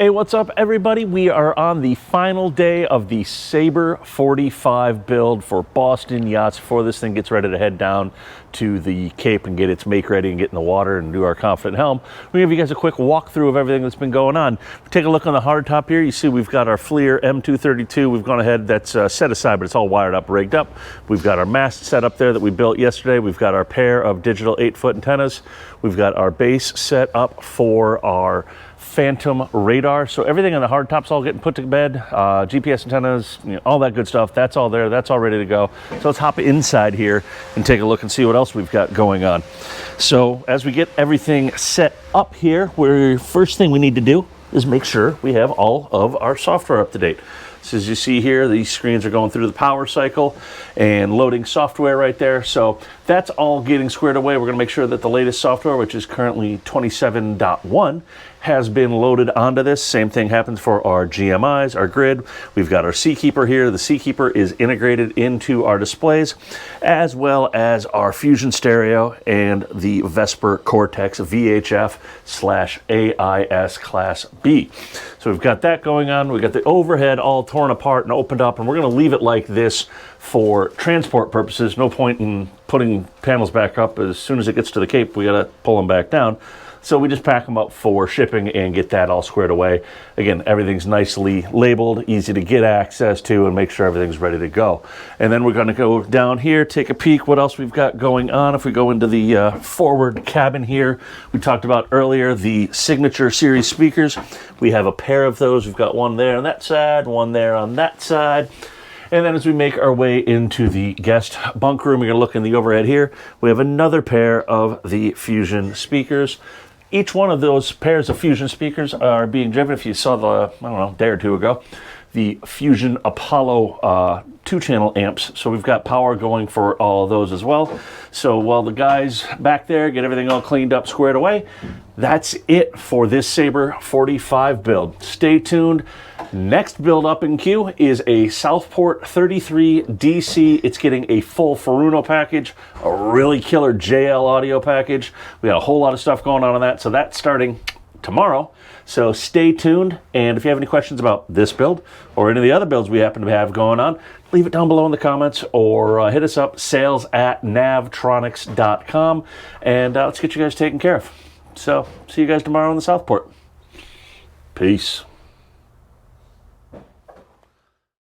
Hey, what's up everybody? We are on the final day of the Sabre 45 build for Boston Yachts before this thing gets ready to head down to the Cape and get its make ready and get in the water and do our Confident Helm. We'll give you guys a quick walkthrough of everything that's been going on. Take a look on the hardtop here. You see we've got our FLIR M232. We've gone ahead, that's set aside, but it's all wired up, rigged up. We've got our mast set up there that we built yesterday. We've got our pair of digital 8-foot antennas. We've got our base set up for our Phantom radar. So everything on the hardtop's all getting put to bed. GPS antennas, all that good stuff. That's all there. That's all ready to go. So let's hop inside here and take a look and see what else we've got going on. So as we get everything set up here, first thing we need to do is make sure we have all of our software up to date. So as you see here, these screens are going through the power cycle and loading software right there. So that's all getting squared away. We're going to make sure that the latest software, which is currently 27.1, has been loaded onto this. Same thing happens for our GMIs, our grid. We've got our Seakeeper here. The Seakeeper is integrated into our displays, as well as our Fusion stereo and the Vesper Cortex VHF/AIS Class B. So we've got that going on. We've got the overhead all torn apart and opened up, and we're going to leave it like this for transport purposes. No point in putting panels back up. As soon as it gets to the Cape, we got to pull them back down. So we just pack them up for shipping and get that all squared away. Again, everything's nicely labeled, easy to get access to, and make sure everything's ready to go. And then we're going to go down here, take a peek what else we've got going on. If we go into the forward cabin here, we talked about earlier the Signature Series speakers. We have a pair of those. We've got one there on that side, one there on that side. And then as we make our way into the guest bunk room, we're going to look in the overhead here. We have another pair of the Fusion speakers. Each one of those pairs of Fusion speakers are being driven, if you saw the, I don't know, day or two ago, the Fusion Apollo 2-channel amps. So we've got power going for all of those as well. So while the guys back there get everything all cleaned up, squared away, that's it for this Sabre 45 build. Stay tuned. Next build up in queue is a Southport 33 DC. It's getting a full Furuno package, a really killer JL audio package. We got a whole lot of stuff going on that. So that's starting tomorrow. So stay tuned. And if you have any questions about this build or any of the other builds we happen to have going on, leave it down below in the comments or hit us up, sales@navtronics.com. And let's get you guys taken care of. So see you guys tomorrow in the Southport. Peace.